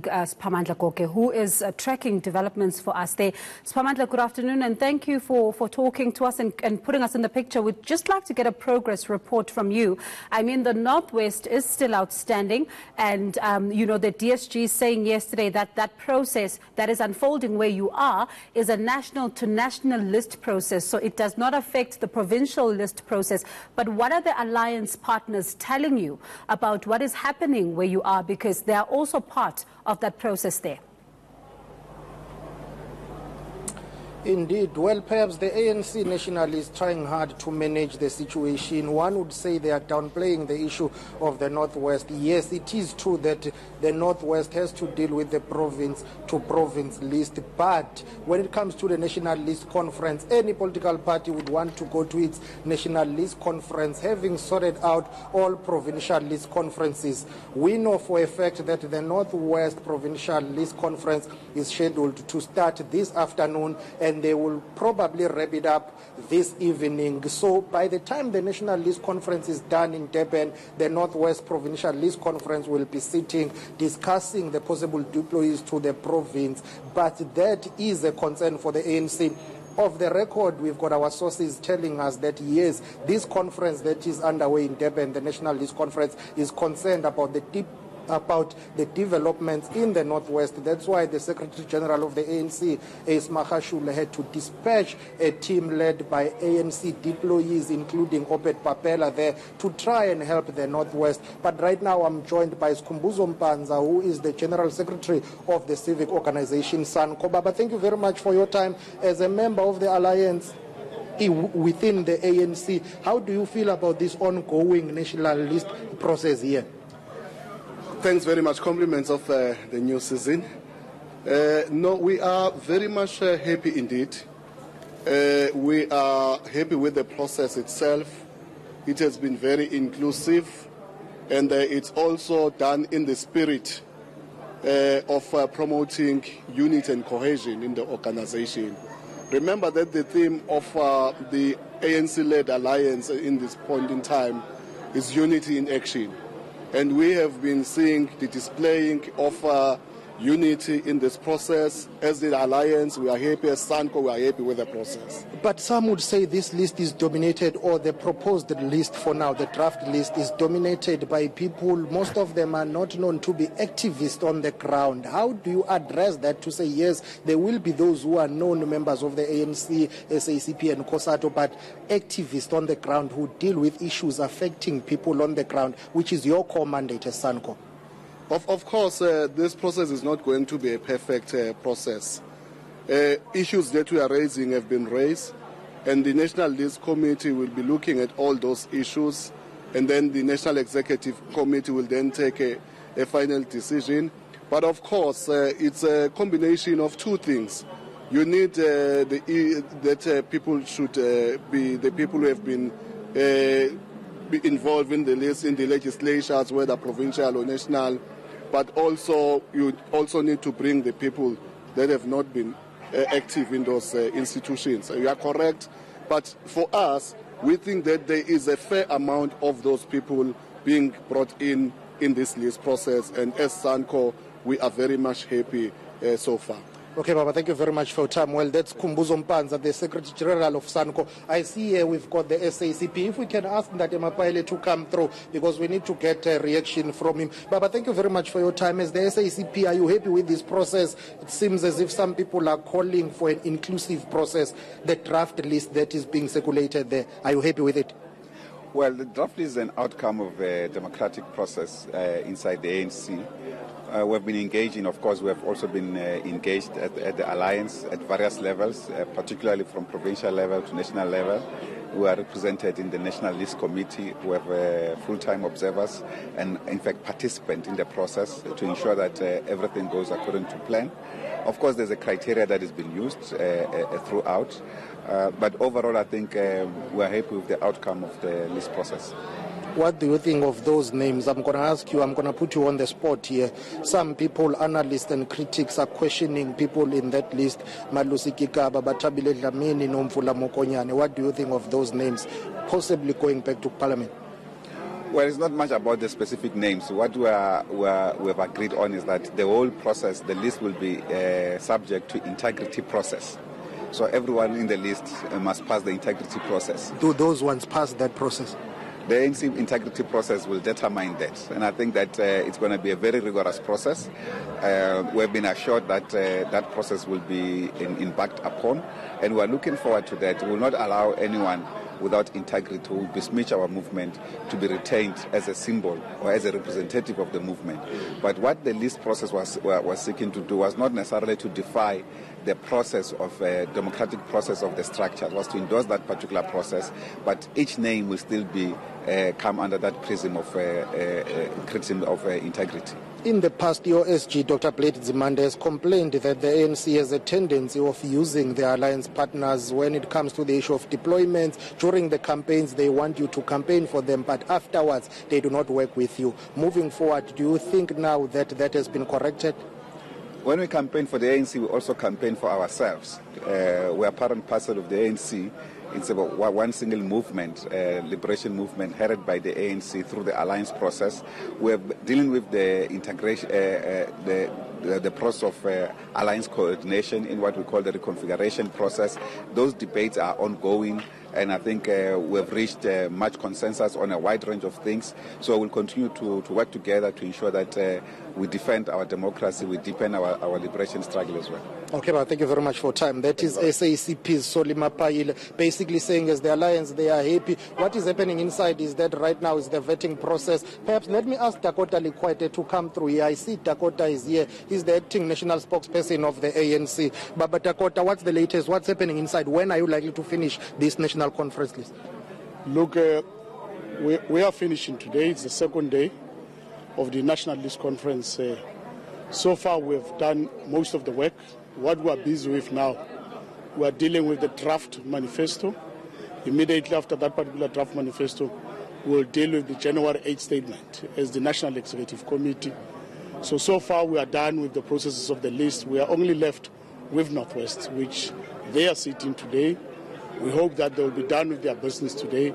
Spamandla Goke, who is tracking developments for us there. Spamandla, good afternoon, and thank you for talking to us and putting us in the picture. We'd just like to get a progress report from you. I mean, the Northwest is still outstanding, and, the DSG is saying yesterday that that process that is unfolding where you are is a national-to-national list process, so it does not affect the provincial list process. But what are the alliance partners telling you about what is happening where you are, because they are also part of that process there? Indeed. Well, perhaps the ANC national is trying hard to manage the situation. One would say they are downplaying the issue of the Northwest. Yes, it is true that the Northwest has to deal with the province-to-province list. But when it comes to the national list conference, any political party would want to go to its national list conference, having sorted out all provincial list conferences. We know for a fact that the Northwest provincial list conference is scheduled to start this afternoon, and they will probably wrap it up this evening. So by the time the National List Conference is done in Durban, the Northwest Provincial List Conference will be sitting, discussing the possible deploys to the province. But that is a concern for the ANC. Off the record, we've got our sources telling us that, yes, this conference that is underway in Durban, the National List Conference, is concerned about the developments in the Northwest. That's why the Secretary General of the ANC, Ace Mahashule, had to dispatch a team led by ANC deployees, including Obed Papela, there to try and help the Northwest. But right now I'm joined by Skhumbuzo Mpanza, who is the General Secretary of the civic organization SANCO. Baba, thank you very much for your time. As a member of the Alliance within the ANC, how do you feel about this ongoing national list process here? Thanks very much. Compliments of the new season. No, we are very much happy indeed. We are happy with the process itself. It has been very inclusive, and it's also done in the spirit of promoting unity and cohesion in the organization. Remember that the theme of the ANC-led alliance in this point in time is unity in action. And we have been seeing the displaying of unity in this process. As the Alliance, we are happy. As SANCO, we are happy with the process. But some would say this list is dominated, or the proposed list for now, the draft list, is dominated by people. Most of them are not known to be activists on the ground. How do you address that to say, yes, there will be those who are known members of the ANC, SACP and COSATU, but activists on the ground who deal with issues affecting people on the ground, which is your core mandate as SANCO? Of course, this process is not going to be a perfect process. Issues that we are raising have been raised, and the National List Committee will be looking at all those issues, and then the National Executive Committee will then take a final decision. But of course, it's a combination of two things. You need that people should be the people who have been involved in the list, in the legislatures, whether provincial or national. But also, you also need to bring the people that have not been active in those institutions. You are correct. But for us, we think that there is a fair amount of those people being brought in this list process. And as SANCO, we are very much happy so far. Okay, Baba, thank you very much for your time. Well, that's Skhumbuzo Mpanza, the Secretary General of SANCO. I see here we've got the SACP. If we can ask Ndate Mapaile to come through, because we need to get a reaction from him. Baba, thank you very much for your time. As the SACP, are you happy with this process? It seems as if some people are calling for an inclusive process, the draft list that is being circulated there. Are you happy with it? Well, the draft is an outcome of a democratic process inside the ANC. We've been engaging, of course, we have also been engaged at the Alliance at various levels, particularly from provincial level to national level. We are represented in the National List Committee. We have full-time observers and, in fact, participants in the process to ensure that everything goes according to plan. Of course, there's a criteria that has been used throughout. But overall, I think we are happy with the outcome of the list process. What do you think of those names? I'm going to ask you, I'm going to put you on the spot here. Some people, analysts and critics, are questioning people in that list. Malusi Kikaba, Batabile Dlamini, Nomvula Mokonyane. What do you think of those names, possibly going back to Parliament? Well, it's not much about the specific names. What we have agreed on is that the whole process, the list will be subject to integrity process. So everyone in the list must pass the integrity process. Do those ones pass that process? The ANC integrity process will determine that. And I think that it's going to be a very rigorous process. We've been assured that that process will be embarked upon. And we're looking forward to that. We will not allow anyone without integrity to besmirch our movement to be retained as a symbol or as a representative of the movement. But what the list process was seeking to do was not necessarily to defy the process of democratic process of the structure. It was to endorse that particular process, but each name will still be come under that prism of integrity. In the past, your SG, Dr. Blade Zimande, has complained that the ANC has a tendency of using their alliance partners when it comes to the issue of deployments. During the campaigns, they want you to campaign for them, but afterwards, they do not work with you. Moving forward, do you think now that that has been corrected? When we campaign for the ANC, we also campaign for ourselves. We are part and parcel of the ANC. It's about one single movement, liberation movement headed by the ANC through the alliance process. We're dealing with the integration, the process of alliance coordination in what we call the reconfiguration process. Those debates are ongoing, and I think we've reached much consensus on a wide range of things. So we'll continue to work together to ensure that we defend our democracy, we deepen our liberation struggle as well. Okay, well, thank you very much for time. That is SACP's Solima Paile, basically saying as the alliance, they are happy. What is happening inside is that right now is the vetting process. Perhaps let me ask Dakota Likwete to come through here. I see Dakota is here. He's the acting national spokesperson of the ANC. But Dakota, what's the latest? What's happening inside? When are you likely to finish this national conference list? Look, we are finishing today. It's the second day of the national list conference. So far, we've done most of the work. What we are busy with now, we are dealing with the draft manifesto. Immediately after that particular draft manifesto, we'll deal with the January 8th statement as the National Executive Committee. So far we are done with the processes of the list. We are only left with Northwest, which they are sitting today. We hope that they will be done with their business today.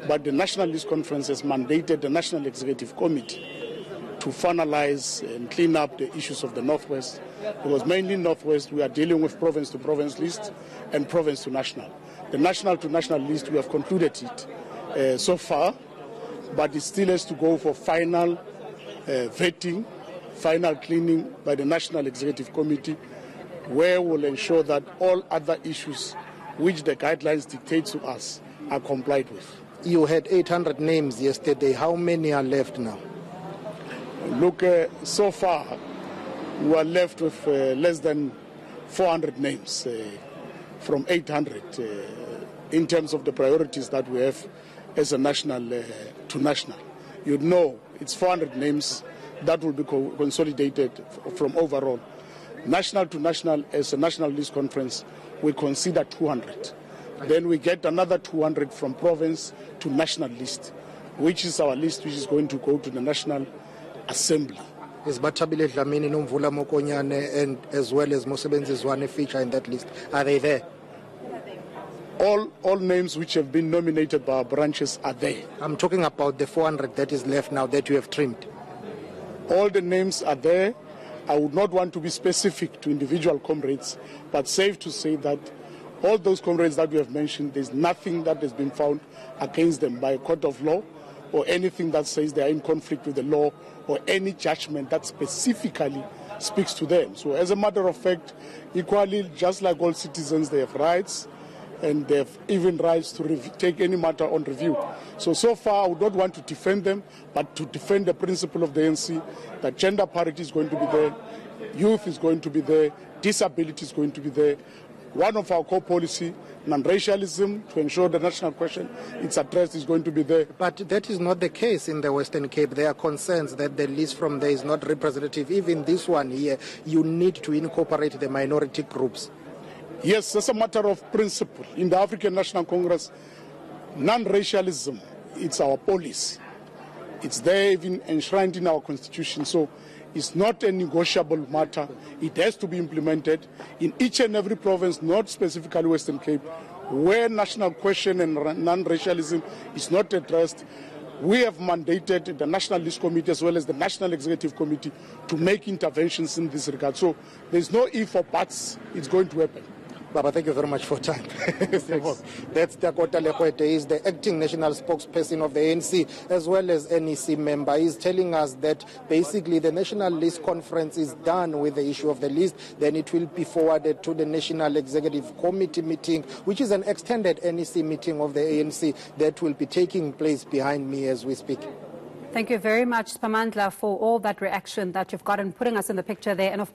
But the National List Conference has mandated the National Executive Committee to finalize and clean up the issues of the Northwest, because mainly Northwest we are dealing with province-to-province list and province-to-national. The national-to-national list, we have concluded it so far, but it still has to go for final vetting, final cleaning by the National Executive Committee, where we'll ensure that all other issues which the guidelines dictate to us are complied with. You had 800 names yesterday. How many are left now? Look, so far we are left with less than 400 names from 800 in terms of the priorities that we have as a national to national. You know, it's 400 names that will be consolidated from overall. National to national, as a national list conference, we consider 200. Then we get another 200 from province to national list, which is our list which is going to go to the National Assembly. Is Batabile Dlamini, Nomvula Mokonyane, and as well as Mosebenzi Zwane feature in that list? Are they there? All names which have been nominated by our branches are there. I'm talking about the 400 that is left now that you have trimmed. All the names are there. I would not want to be specific to individual comrades, but safe to say that all those comrades that we have mentioned, there's nothing that has been found against them by a court of law or anything that says they are in conflict with the law or any judgment that specifically speaks to them. So as a matter of fact, equally, just like all citizens, they have rights, and they have even rights to take any matter on review. So far, I would not want to defend them, but to defend the principle of the ANC, that gender parity is going to be there, youth is going to be there, disability is going to be there. One of our core policy, non-racialism, to ensure the national question it's addressed, is going to be there. But that is not the case in the Western Cape. There are concerns that the list from there is not representative. Even this one here, you need to incorporate the minority groups. Yes, as a matter of principle, in the African National Congress, non-racialism, it's our policy. It's there even enshrined in our constitution. So it's not a negotiable matter. It has to be implemented in each and every province, not specifically Western Cape, where national question and non-racialism is not addressed. We have mandated the National List Committee as well as the National Executive Committee to make interventions in this regard. So there's no if or buts, it's going to happen. Baba, thank you very much for time. That's Dakota Lekwete. He's the acting national spokesperson of the ANC as well as NEC member. He's telling us that basically the National List Conference is done with the issue of the list. Then it will be forwarded to the National Executive Committee meeting, which is an extended NEC meeting of the ANC that will be taking place behind me as we speak. Thank you very much, Spamandla, for all that reaction that you've gotten, putting us in the picture there. And of